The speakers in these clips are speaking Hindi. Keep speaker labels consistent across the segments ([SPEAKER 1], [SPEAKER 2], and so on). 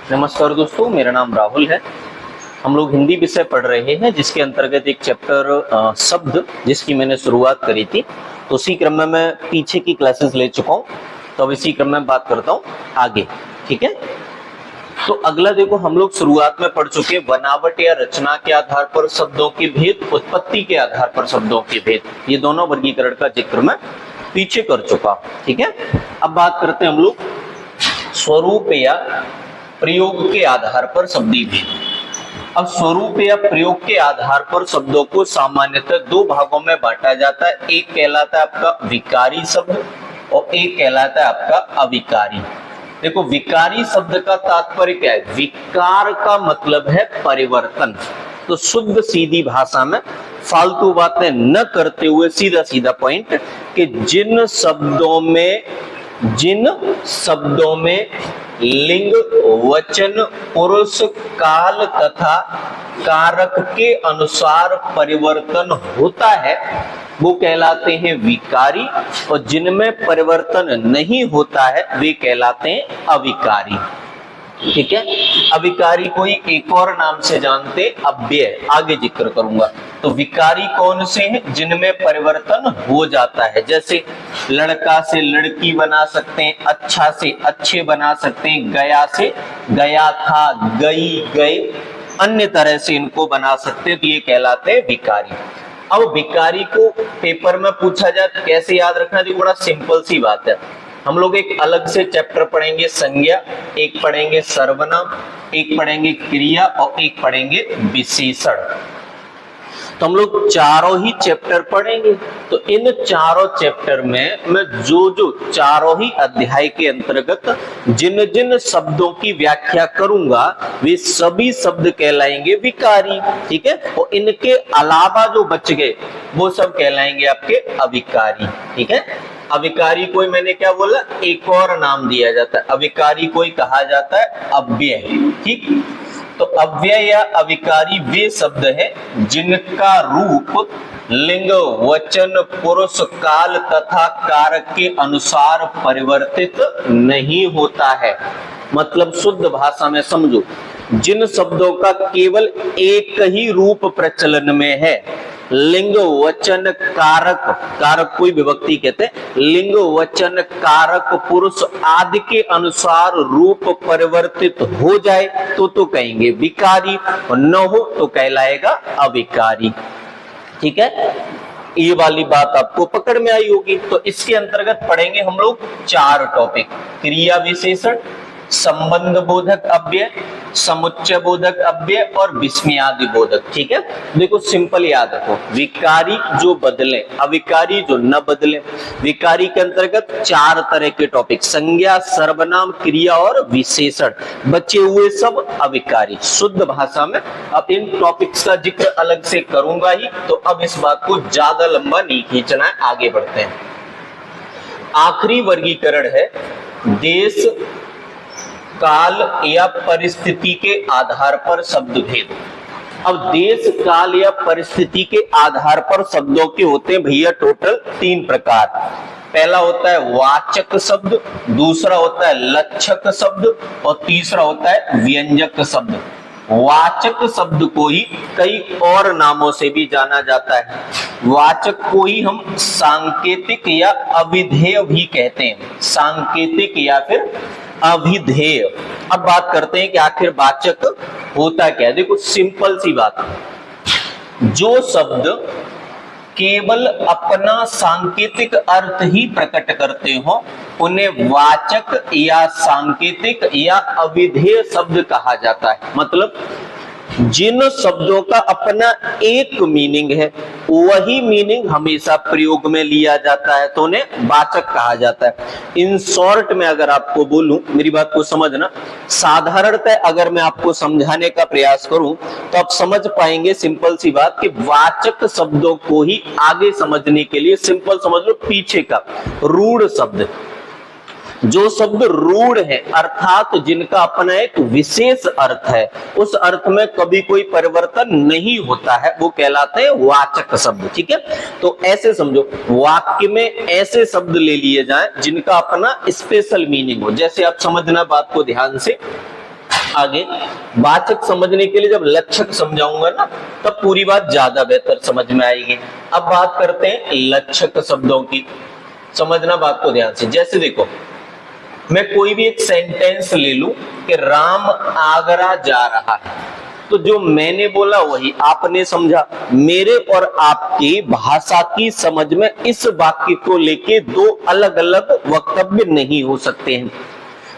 [SPEAKER 1] नमस्कार दोस्तों, मेरा नाम राहुल है। हम लोग हिंदी विषय पढ़ रहे हैं जिसके अंतर्गत एक चैप्टर शब्द जिसकी मैंने शुरुआत करी थी, तो उसी क्रम में मैं पीछे की क्लासेस ले चुका हूँ। तो अब इसी क्रम में बात करता हूँ आगे। ठीक है, तो अगला देखो, हम लोग शुरुआत में पढ़ चुके बनावट या रचना के आधार पर शब्दों के भेद, उत्पत्ति के आधार पर शब्दों के भेद, ये दोनों वर्गीकरण का जिक्र मैं पीछे कर चुका। ठीक है, अब बात करते हैं हम लोग स्वरूप या प्रयोग के आधार पर शब्दी भेद। अब स्वरूप या प्रयोग के आधार पर शब्दों को सामान्यतः दो भागों में बांटा जाता है। एक कहलाता है आपका विकारी शब्द और एक कहलाता है आपका अविकारी। देखो, विकारी शब्द का तात्पर्य क्या है? विकार का मतलब है परिवर्तन। तो शुद्ध सीधी भाषा में फालतू बातें न करते हुए सीधा सीधा पॉइंट कि जिन शब्दों में लिंग, वचन, पुरुष, काल तथा कारक के अनुसार परिवर्तन होता है वो कहलाते हैं विकारी, और जिनमें परिवर्तन नहीं होता है वे कहलाते हैं अविकारी। ठीक है, अविकारी कोई एक और नाम से जानते अव्यय, आगे जिक्र करूंगा। तो विकारी कौन से हैं? जिनमें परिवर्तन हो जाता है, जैसे लड़का से लड़की बना सकते हैं, अच्छा से अच्छे बना सकते हैं, गया से गया था, गई गए, अन्य तरह से इनको बना सकते हैं, तो ये कहलाते हैं विकारी। अब विकारी को पेपर में पूछा जाए तो कैसे याद रखना? देखो, बड़ा सिंपल सी बात है। हम लोग एक अलग से चैप्टर पढ़ेंगे संज्ञा, एक पढ़ेंगे सर्वनाम, एक पढ़ेंगे क्रिया और एक पढ़ेंगे विशेषण। तो हम लोग चारों ही चैप्टर पढ़ेंगे। तो इन चारों चैप्टर में मैं जो चारों ही अध्याय के अंतर्गत जिन जिन शब्दों की व्याख्या करूंगा वे सभी शब्द कहलाएंगे विकारी। ठीक है, और इनके अलावा जो बच गए वो सब कहलाएंगे आपके अविकारी। ठीक है, अविकारी कोई, मैंने क्या बोला, एक और नाम दिया जाता है। अविकारी कोई कहा जाता है अव्यय। ठीक, तो अव्यय या अविकारी वे शब्द हैं जिनका रूप लिंग, वचन, पुरुष, काल तथा कारक के अनुसार परिवर्तित नहीं होता है। मतलब शुद्ध भाषा में समझो, जिन शब्दों का केवल एक ही रूप प्रचलन में है, लिंग, वचन, कारक, कारक कोई विभक्ति कहते हैं, लिंग, वचन, कारक, पुरुष आदि के अनुसार रूप परिवर्तित हो जाए तो कहेंगे विकारी, और न हो तो कहलाएगा अविकारी। ठीक है, ये वाली बात आपको पकड़ में आई होगी। तो इसके अंतर्गत पढ़ेंगे हम लोग चार टॉपिक: क्रिया विशेषण, संबंध बोधक अव्यय, समुच्चय बोधक अव्यय और विस्मयादि बोधक। ठीक है, देखो सिंपल याद रखो, विकारी जो बदले, अविकारी जो न बदले। विकारी के अंतर्गत चार तरह के टॉपिक: संज्ञा, सर्वनाम, क्रिया और विशेषण। बचे हुए सब अविकारी। शुद्ध भाषा में अब इन टॉपिक्स का जिक्र अलग से करूंगा ही, तो अब इस बात को ज्यादा लंबा नहीं खींचना है, आगे बढ़ते हैं। आखिरी वर्गीकरण है देश, काल या परिस्थिति के आधार पर शब्द भेद। अब देश, काल या परिस्थिति के आधार पर शब्दों के होते हैं भैया टोटल तीन प्रकार। पहला होता है वाचक शब्द, दूसरा होता है लक्षक शब्द और तीसरा होता है व्यंजक शब्द। वाचक शब्द को ही कई और नामों से भी जाना जाता है। वाचक को ही हम सांकेतिक या अविधेय भी कहते हैं, सांकेतिक या फिर अविधेय। अब बात करते हैं कि आखिर वाचक होता क्या है। देखो सिंपल सी बात, जो शब्द केवल अपना सांकेतिक अर्थ ही प्रकट करते हो उन्हें वाचक या सांकेतिक या अविधेय शब्द कहा जाता है। मतलब जिन शब्दों का अपना एक मीनिंग है वही मीनिंग हमेशा प्रयोग में लिया जाता है तो उन्हें वाचक कहा जाता है। इन शॉर्ट में अगर आपको बोलूं, मेरी बात को समझना, साधारणतः अगर मैं आपको समझाने का प्रयास करूं तो आप समझ पाएंगे सिंपल सी बात कि वाचक शब्दों को ही आगे समझने के लिए सिंपल समझ लो, पीछे का रूढ़ शब्द, जो शब्द रूढ़ है अर्थात जिनका अपना एक विशेष अर्थ है, उस अर्थ में कभी कोई परिवर्तन नहीं होता है, वो कहलाते हैं वाचक शब्द। ठीक है, तो ऐसे समझो, वाक्य में ऐसे शब्द ले लिए जाएं जिनका अपना स्पेशल मीनिंग हो। जैसे आप समझना बात को ध्यान से, आगे वाचक समझने के लिए जब लक्षक समझाऊंगा ना, तब पूरी बात ज्यादा बेहतर समझ में आएगी। अब बात करते हैं लक्षक शब्दों की, समझना बात को ध्यान से। जैसे देखो, मैं कोई भी एक सेंटेंस ले लूं कि राम आगरा जा रहा है, तो जो मैंने बोला वही आपने समझा। मेरे और आपकी भाषा की समझ में इस वाक्य को लेके दो अलग अलग वक्तव्य नहीं हो सकते हैं।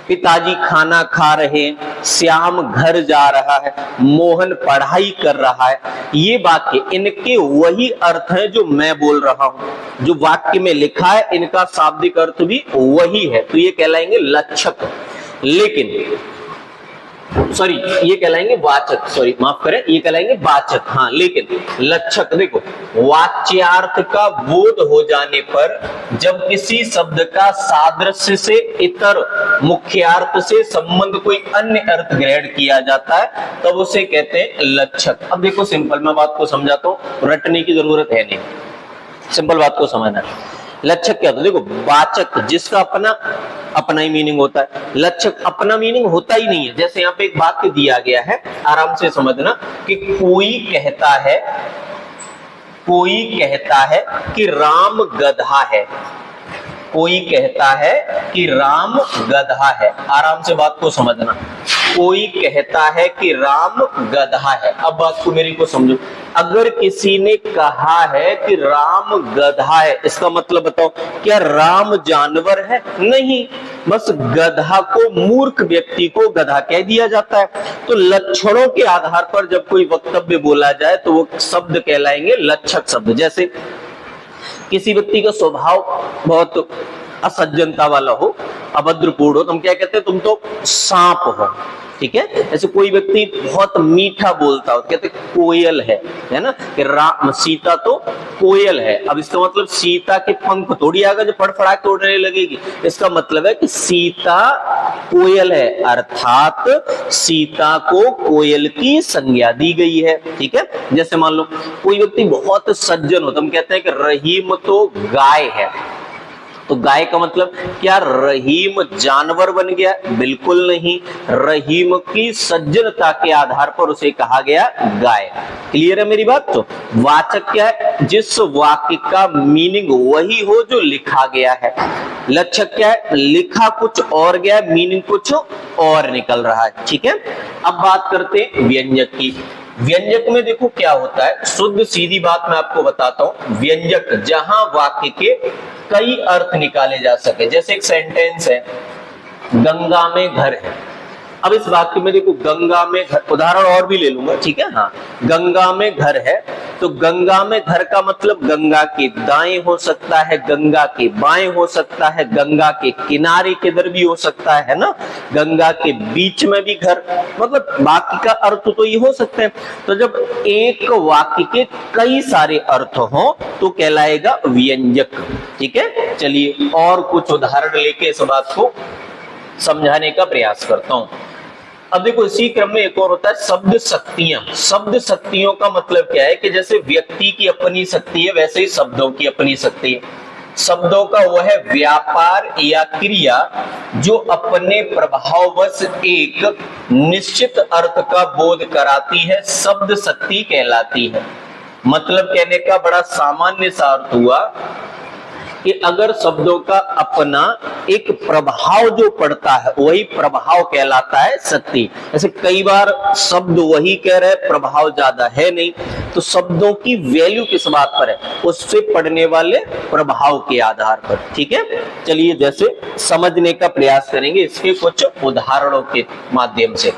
[SPEAKER 1] पिताजी खाना खा रहे हैं, श्याम घर जा रहा है, मोहन पढ़ाई कर रहा है, ये वाक्य इनके वही अर्थ है जो मैं बोल रहा हूं। जो वाक्य में लिखा है इनका शाब्दिक अर्थ भी वही है, तो ये कहलाएंगे लक्षक। लेकिन सॉरी, ये कहलाएंगे वाचक, सॉरी माफ करें, ये कहलाएंगे वाचक। हाँ, लेकिन लक्षक देखो, वाच्यार्थ का बोध हो जाने पर जब किसी शब्द का सादृश्य से इतर मुख्यार्थ से संबंध कोई अन्य अर्थ ग्रहण किया जाता है तब तो उसे कहते हैं लक्षक। अब देखो सिंपल, मैं बात को समझाता हूं, रटने की जरूरत है नहीं, सिंपल बात को समझना। लक्षक क्या होता है? देखो, वाचक जिसका अपना ही मीनिंग होता है, लक्षक अपना मीनिंग होता ही नहीं है। जैसे यहाँ पे एक वाक्य दिया गया है, आराम से समझना कि कोई कहता है कि राम गधा है। कोई कहता है कि राम गधा है, आराम से बात को समझना। कोई कहता है कि राम गधा है। अब बात को मेरी को समझो, अगर किसी ने कहा है कि राम गधा है, इसका मतलब बताओ, क्या राम जानवर है? नहीं, बस गधा को, मूर्ख व्यक्ति को गधा कह दिया जाता है। तो लक्षणों के आधार पर जब कोई वक्तव्य बोला जाए तो वो शब्द कहलाएंगे लक्षक शब्द। जैसे किसी व्यक्ति का स्वभाव बहुत असज्जनता वाला हो, अभद्रपूर्ण हो, तुम क्या कहते हैं? तुम तो सांप हो, ठीक है। ऐसे कोई व्यक्ति बहुत मीठा बोलता हो, कहते कोयल है ना, कि राम सीता तो कोयल है। अब इसका मतलब सीता के पंख थोड़ी आगे जो फड़फड़ा के उड़ने लगेगी, इसका मतलब है कि सीता कोयल है, अर्थात सीता को कोयल की संज्ञा दी गई है, ठीक है। जैसे मान लो कोई व्यक्ति बहुत सज्जन हो, हम कहते हैं कि रहीम तो गाय है, तो गाय का मतलब क्या रहीम जानवर बन गया? बिल्कुल नहीं, रहीम की सज्जनता के आधार पर उसे कहा गया गाय। क्लियर है मेरी बात? तो वाचक क्या है? जिस वाक्य का मीनिंग वही हो जो लिखा गया है। लक्षक क्या है? लिखा कुछ और गया, मीनिंग कुछ और निकल रहा है, ठीक है। अब बात करते हैं व्यंजक की। व्यंजक में देखो क्या होता है, शुद्ध सीधी बात मैं आपको बताता हूं। व्यंजक जहां वाक्य के कई अर्थ निकाले जा सके, जैसे एक सेंटेंस है, गंगा में घर है। अब इस वाक्य में देखो, गंगा में घर, उदाहरण और भी ले लूंगा, ठीक है। हाँ, गंगा में घर है, तो गंगा में घर का मतलब गंगा के दाएं हो सकता है, गंगा के बाएं हो सकता है, गंगा के किनारे किधर भी हो सकता है ना, गंगा के बीच में भी घर, मतलब वाक्य का अर्थ तो ये हो सकते हैं। तो जब एक वाक्य के कई सारे अर्थ हो तो कहलाएगा व्यंजक, ठीक है। चलिए और कुछ उदाहरण लेके इस बात को समझाने का प्रयास करता हूं। अब देखो इसी क्रम में एक और होता है शब्द शक्तियां। शब्द शक्तियों का मतलब क्या है कि जैसे व्यक्ति की अपनी शक्ति है, वैसे ही शब्दों की अपनी शक्ति है। शब्दों का वह व्यापार या क्रिया जो अपने प्रभाववश एक निश्चित अर्थ का बोध कराती है, शब्द शक्ति कहलाती है। मतलब कहने का बड़ा सामान्य सा अर्थ हुआ कि अगर शब्दों का अपना एक प्रभाव जो पड़ता है वही प्रभाव कहलाता है शक्ति। ऐसे कई बार शब्द वही कह रहे हैं, प्रभाव ज्यादा है नहीं, तो शब्दों की वैल्यू किस बात पर है? उससे पड़ने वाले प्रभाव के आधार पर, ठीक है। चलिए जैसे समझने का प्रयास करेंगे इसके कुछ उदाहरणों के माध्यम से।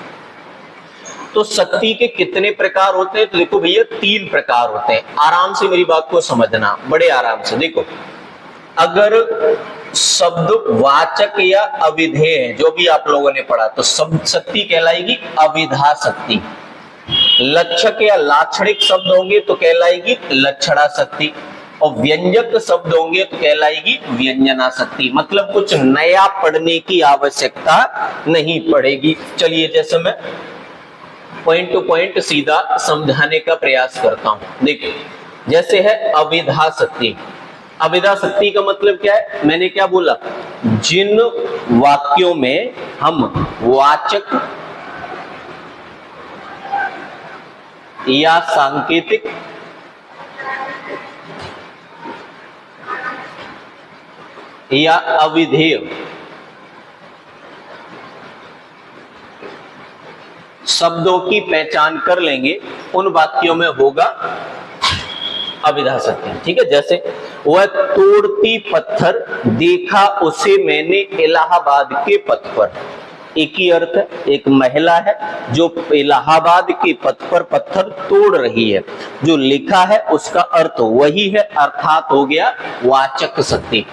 [SPEAKER 1] तो शक्ति के कितने प्रकार होते हैं? तो देखो भैया 3 प्रकार होते हैं। आराम से मेरी बात को समझना, बड़े आराम से। देखो, अगर शब्द वाचक या अविधेय है, जो भी आप लोगों ने पढ़ा, तो शब्द शक्ति कहलाएगी अविधा शक्ति। लक्षक या लाक्षणिक शब्द होंगे तो कहलाएगी लक्षणा शक्ति, और व्यंजक शब्द होंगे तो कहलाएगी व्यंजना शक्ति। मतलब कुछ नया पढ़ने की आवश्यकता नहीं पड़ेगी। चलिए जैसे मैं पॉइंट टू पॉइंट सीधा समझाने का प्रयास करता हूं। देखिए जैसे है अविधा शक्ति। अविधा शक्ति का मतलब क्या है? मैंने क्या बोला? जिन वाक्यों में हम वाचक या सांकेतिक या अविधेय शब्दों की पहचान कर लेंगे, उन वाक्यों में होगा अविधा शक्ति। ठीक है, जैसे वह तोड़ती पत्थर देखा उसे मैंने इलाहाबाद के पथ पर। एक ही अर्थ है, एक महिला है जो इलाहाबाद के पथ पर पत्थर तोड़ रही है, जो लिखा है उसका अर्थ वही है, अर्थात हो गया वाचक शक्ति।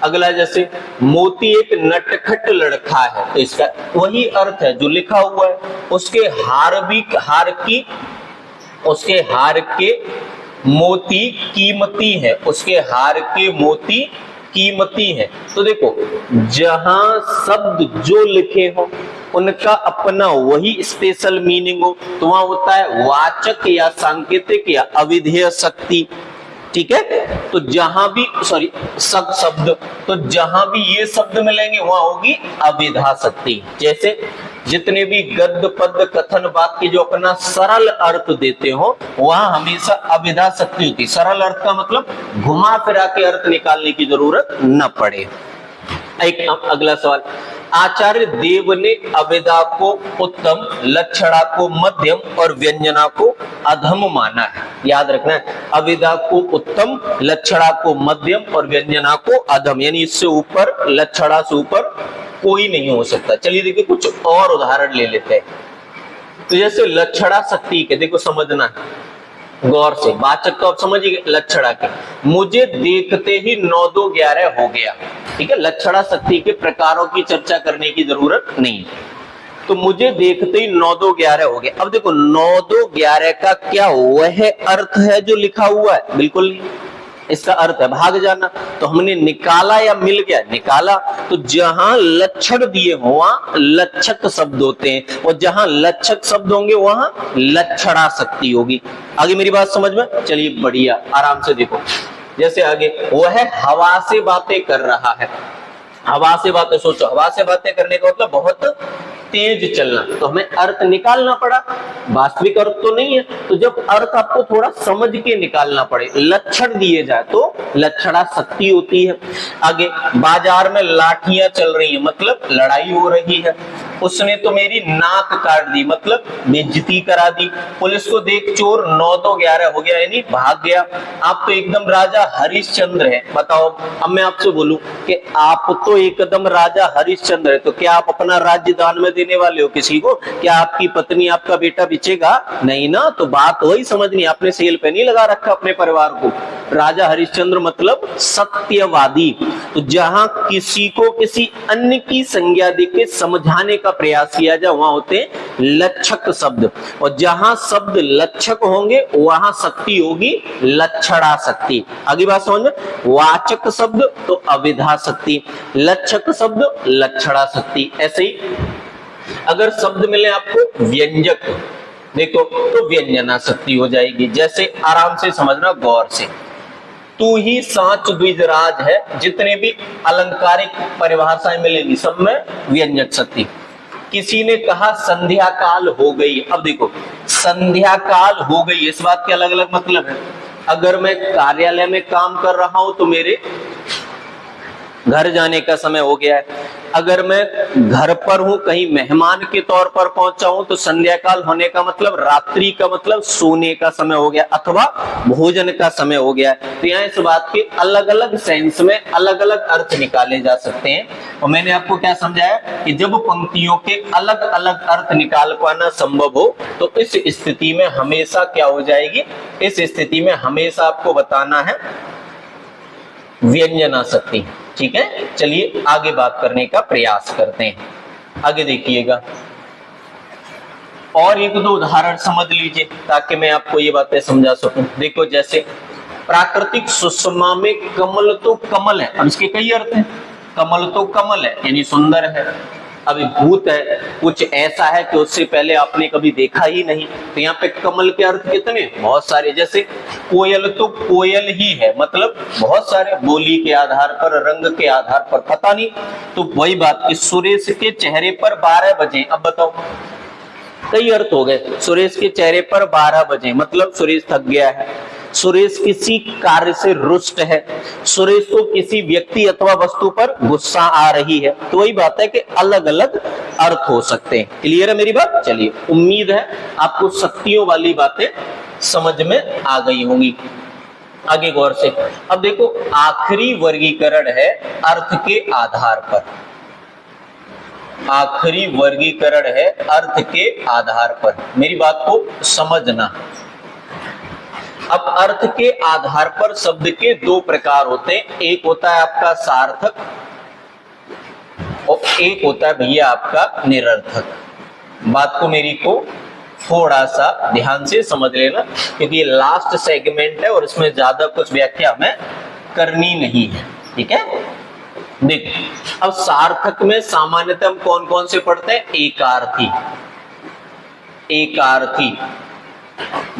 [SPEAKER 1] अगला जैसे मोती एक नटखट लड़का है, तो इसका वही अर्थ है जो लिखा हुआ है। उसके हार के मोती कीमती है, उसके हार के मोती कीमती है। तो देखो, जहां शब्द जो लिखे हो उनका अपना वही स्पेशल मीनिंग हो, तो वहां होता है वाचक या सांकेतिक या अविधेय शक्ति। ठीक है, तो जहां भी शब्द, तो जहां भी ये शब्द मिलेंगे वहां होगी अविधा शक्ति। जैसे जितने भी गद्य पद्य कथन वाक्य जो अपना सरल अर्थ देते हो वहां हमेशा अविधा शक्ति होती। सरल अर्थ का मतलब घुमा फिरा के अर्थ निकालने की जरूरत न पड़े। एक अगला सवाल, आचार्य देव ने अविधा को उत्तम, लक्षणा को मध्यम और व्यंजना को अधम माना है। याद रखना है, अविधा को उत्तम, लक्षणा को मध्यम और व्यंजना को अधम, यानी इससे ऊपर, लक्षणा से ऊपर कोई नहीं हो सकता। चलिए देखिए कुछ और उदाहरण ले लेते हैं। तो जैसे लक्षणा शक्ति के देखो समझना है गौर से, वाचक तो आप समझिए लक्षणा के, मुझे देखते ही 9 2 11 हो गया। ठीक है, लक्षणा शक्ति के प्रकारों की चर्चा करने की जरूरत नहीं, तो मुझे देखते ही 9 2 11 हो गया। अब देखो 9 2 11 का क्या वह अर्थ है जो लिखा हुआ है? बिल्कुल नहीं, इसका अर्थ है भाग जाना। तो हमने निकाला या मिल गया? निकाला। तो जहां लक्षण दिए हो वहां लक्षक शब्द होते हैं, और जहां लक्षक शब्द होंगे वहां लक्षणा शक्ति होगी। आगे मेरी बात समझ में? चलिए बढ़िया, आराम से देखो। जैसे आगे, वह हवा से बातें कर रहा है। हवा से बातें, सोचो हवा से बातें करने का मतलब बहुत तेज चलना, तो हमें अर्थ निकालना पड़ा, वास्तविक अर्थ तो नहीं है। तो जब अर्थ आपको थोड़ा समझ के निकालना पड़े, लक्षण दिए जाए तो लक्षणा शक्ति होती है। आगे, बाजार में लाठियां चल रही है, मतलब लड़ाई हो रही है। उसने तो मेरी नाक काट दी, मतलब बेइज्जती करा दी। पुलिस को देख चोर 9 2 11 हो गया, यानी भाग गया। आप तो एकदम राजा हरिश्चंद्र है। बताओ, अब मैं आपसे बोलूं कि आप तो एकदम राजा हरिश्चंद्र है, तो क्या आप अपना राज्य दान में देने वाले हो किसी को? क्या आपकी पत्नी, आपका बेटा बिचेगा? नहीं ना। तो बात वही समझनी, आपने सेल पे नहीं लगा रखा अपने परिवार को। राजा हरिश्चंद्र मतलब सत्यवादी। तो जहां किसी को किसी अन्य की संज्ञा देके समझाने का प्रयास किया जाए वहां होते हैं लक्षक शब्द, और जहां शब्द लक्षक होंगे वहां शक्ति होगी लक्षणा शक्ति। आगे बात समझ में? वाचक शब्द तो अविधा शक्ति, लक्षक शब्द लक्षणा शक्ति। ऐसे ही अगर शब्द मिले आपको व्यंजक, देखो तो व्यंजना शक्ति हो जाएगी। जैसे आराम से समझना गौर से, तू ही सांच द्विजराज है, जितने भी अलंकारिक परिभाषाएं मिलेंगी सब में व्यंजक शक्ति। किसी ने कहा संध्या काल हो गई। अब देखो संध्या काल हो गई, इस बात के अलग अलग मतलब है। अगर मैं कार्यालय में काम कर रहा हूं तो मेरे घर जाने का समय हो गया है। अगर मैं घर पर हूं, कहीं मेहमान के तौर पर पहुंचा हूं, तो संध्या काल होने का मतलब रात्रि का मतलब सोने का समय हो गया, अथवा भोजन का समय हो गया। तो यहाँ इस बात के अलग अलग सेंस में अलग अलग अर्थ निकाले जा सकते हैं। और मैंने आपको क्या समझाया कि जब पंक्तियों के अलग अलग अर्थ निकाल पाना संभव हो तो इस स्थिति में हमेशा क्या हो जाएगी? इस स्थिति में हमेशा आपको बताना है व्यंजना शक्ति। ठीक है, चलिए आगे बात करने का प्रयास करते हैं। आगे देखिएगा, और एक दो उदाहरण समझ लीजिए ताकि मैं आपको ये बातें समझा सकूं। देखो जैसे प्राकृतिक सुषमा में कमल तो कमल है, अब इसके कई अर्थ हैं। कमल तो कमल है यानी सुंदर है। अभी भूत है, कुछ ऐसा है कि उससे पहले आपने कभी देखा ही नहीं। तो यहाँ पे कमल के अर्थ कितने? बहुत सारे। जैसे कोयल तो कोयल ही है, मतलब बहुत सारे, बोली के आधार पर, रंग के आधार पर, पता नहीं। तो वही बात कि सुरेश के चेहरे पर 12 बजे। अब बताओ कई अर्थ हो गए। सुरेश के चेहरे पर 12 बजे, मतलब सुरेश थक गया है। सुरेश किसी कार्य से रुष्ट है। सुरेश को किसी व्यक्ति अथवा वस्तु पर गुस्सा आ रही है। तो वही बात है कि अलग अलग अर्थ हो सकते हैं। क्लियर है मेरी बात? चलिए, उम्मीद है आपको शक्तियों वाली बातें समझ में आ गई होंगी। आगे गौर से अब देखो, आखिरी वर्गीकरण है अर्थ के आधार पर। आखिरी वर्गीकरण है अर्थ के आधार पर। मेरी बात को समझना। अब अर्थ के आधार पर शब्द के दो प्रकार होते हैं। एक होता है आपका सार्थक और एक होता है भैया आपका निरर्थक। बात को मेरी को थोड़ा सा ध्यान से समझ लेना, क्योंकि ये लास्ट सेगमेंट है और इसमें ज्यादा कुछ व्याख्या हमें करनी नहीं है। ठीक है, देखिए अब सार्थक में सामान्यतः हम कौन कौन से पढ़ते हैं? एकार्थी। एकार्थी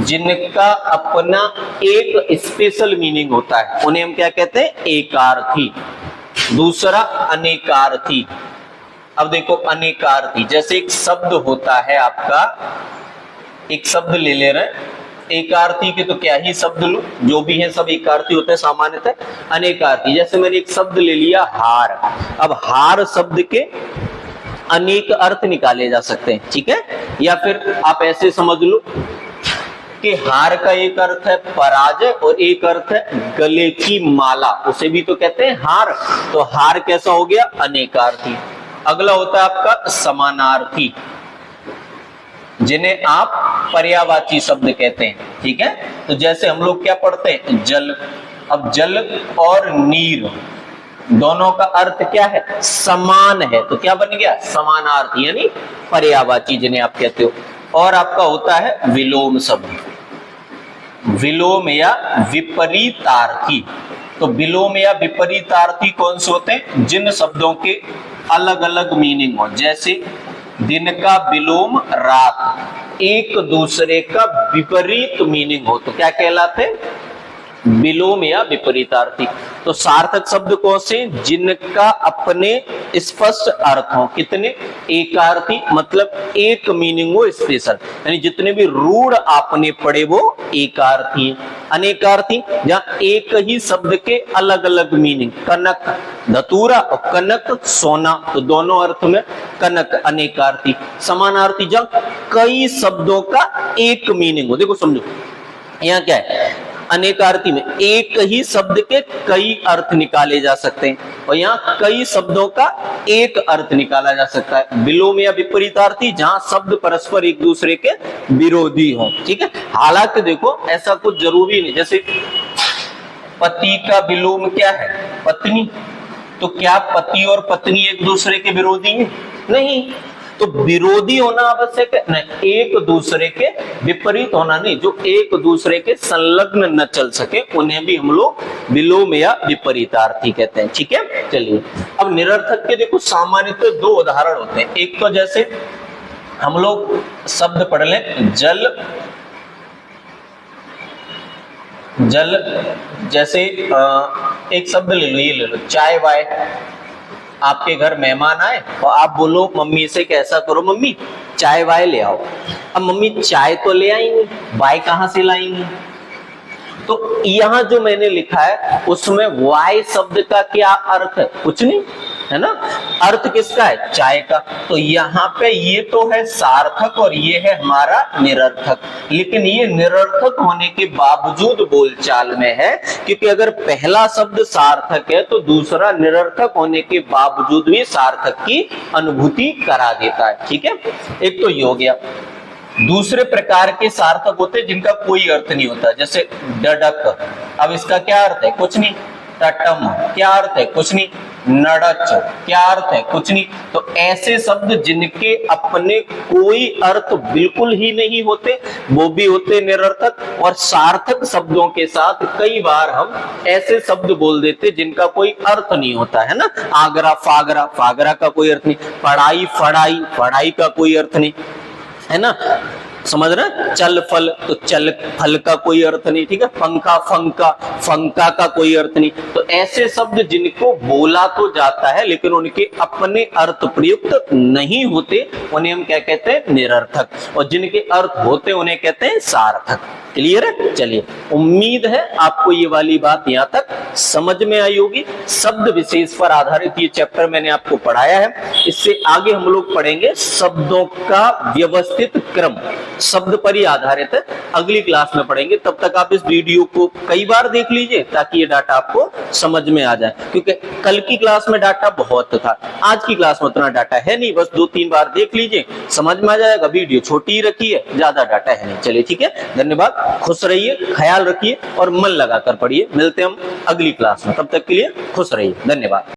[SPEAKER 1] जिनका अपना एक स्पेशल मीनिंग होता है, उन्हें हम क्या कहते हैं? एकार्थी। दूसरा अनेकार्थी। अब देखो अनेकार्थी, जैसे एक शब्द होता है आपका, एक शब्द ले ले रहे हैं, एकार्थी के तो क्या ही शब्द लो, जो भी है सब एकार्थी होते हैं सामान्यतः। अनेकार्थी, जैसे मैंने एक शब्द ले लिया हार। अब हार शब्द के अनेक अर्थ निकाले जा सकते हैं। ठीक है, या फिर आप ऐसे समझ लो कि हार का एक अर्थ है पराजय और एक अर्थ है गले की माला, उसे भी तो कहते हैं हार। तो हार कैसा हो गया? अनेकार्थी। अगला होता है आपका समानार्थी, जिन्हें आप पर्यायवाची शब्द कहते हैं। ठीक है, तो जैसे हम लोग क्या पढ़ते हैं? जल। अब जल और नीर दोनों का अर्थ क्या है? समान है, तो क्या बन गया? समानार्थी, यानी पर्यायवाची जिन्हें आप कहते हो। और आपका होता है विलोम शब्द, विलोम या विपरीतार्थी। तो विलोम या विपरीतार्थी कौन से होते हैं? जिन शब्दों के अलग अलग मीनिंग हो, जैसे दिन का विलोम रात, एक दूसरे का विपरीत मीनिंग हो, तो क्या कहलाते? विलोम या विपरीतार्थी। तो सार्थक शब्द कौन से? जिनका अपने स्पष्ट अर्थ हो। कितने? एकार्थी, मतलब एक मीनिंग हो स्पेशल, यानी जितने भी रूढ़ आपने पढ़े वो एकार्थी। अनेकार्थी, जहां एक ही शब्द के अलग अलग मीनिंग, कनक धतूरा और कनक सोना, तो दोनों अर्थ में कनक, अनेकार्थी। समानार्थी, जहां कई शब्दों का एक मीनिंग हो। देखो समझो, यहाँ क्या है? अनेकार्थी में एक ही शब्द के कई अर्थ निकाले जा सकते हैं और यहाँ कई शब्दों का एक अर्थ निकाला जा सकता है। विलोम या विपरीतार्थी, जहां शब्द परस्पर एक दूसरे के विरोधी हो। ठीक है, हालांकि देखो ऐसा कुछ जरूरी नहीं। जैसे पति का विलोम क्या है? पत्नी। तो क्या पति और पत्नी एक दूसरे के विरोधी हैं? नहीं। तो विरोधी होना आवश्यक है नहीं, एक दूसरे के विपरीत होना नहीं। जो एक दूसरे के संलग्न न चल सके उन्हें भी हम लोग विलोम या विपरीतार्थी कहते हैं। ठीक है, चलिए अब निरर्थक के देखो सामान्यतः दो उदाहरण होते हैं। एक तो जैसे हम लोग शब्द पढ़ लें, जल। जल जैसे एक शब्द ले लो, ये ले लो चाय वाय। आपके घर मेहमान आए और आप बोलो मम्मी से कैसा करो, मम्मी चाय वाय ले आओ। अब मम्मी चाय तो ले आएंगी, वाय कहां से लाएंगी? तो यहां जो मैंने लिखा है उसमें वाय शब्द का क्या अर्थ है? कुछ नहीं, है ना। अर्थ किसका है? चाय का। तो यहाँ पे ये तो है सार्थक और ये है हमारा निरर्थक। लेकिन ये निरर्थक होने के बावजूद बोलचाल में है, क्योंकि अगर पहला शब्द सार्थक है तो दूसरा निरर्थक होने के बावजूद भी सार्थक की अनुभूति करा देता है। ठीक है, एक तो ये हो गया। दूसरे प्रकार के सार्थक होते हैं जिनका कोई अर्थ नहीं होता, जैसे डडक। अब इसका क्या अर्थ है? कुछ नहीं। टटम क्या अर्थ है? कुछ नहीं। नड़च क्या अर्थ है? कुछ नहीं। तो ऐसे शब्द जिनके अपने कोई अर्थ बिल्कुल ही नहीं होते वो भी होते निरर्थक। और सार्थक शब्दों के साथ कई बार हम ऐसे शब्द बोल देते जिनका कोई अर्थ नहीं होता, है ना। आगरा फागरा, फागरा का कोई अर्थ नहीं। पढ़ाई फड़ाई, पढ़ाई का कोई अर्थ नहीं, है ना। समझ रहे? चल फल, तो चल फल का कोई अर्थ नहीं, ठीक है। पंखा फंका, फंका का कोई अर्थ नहीं। तो ऐसे शब्द जिनको बोला तो जाता है लेकिन उनके अपने अर्थ प्रयुक्त नहीं होते, उन्हें हम क्या कहते हैं? निरर्थक। और जिनके अर्थ होते उन्हें कहते हैं सार्थक। क्लियर है? चलिए, उम्मीद है आपको ये वाली बात यहां तक समझ में आई होगी। शब्द विशेष पर आधारित ये चैप्टर मैंने आपको पढ़ाया है। इससे आगे हम लोग पढ़ेंगे शब्दों का व्यवस्थित क्रम, शब्द पर ही आधारित है, अगली क्लास में पढ़ेंगे। तब तक आप इस वीडियो को कई बार देख लीजिए ताकि ये डाटा आपको समझ में आ जाए, क्योंकि कल की क्लास में डाटा बहुत था, आज की क्लास में उतना डाटा है नहीं। बस 2-3 बार देख लीजिए, समझ में आ जाएगा। वीडियो छोटी ही रखी है, ज्यादा डाटा है नहीं। चलिए ठीक है, धन्यवाद। खुश रहिए, ख्याल रखिए और मन लगाकर पढ़िए। मिलते हैं हम अगली क्लास में, तब तक के लिए खुश रहिए। धन्यवाद।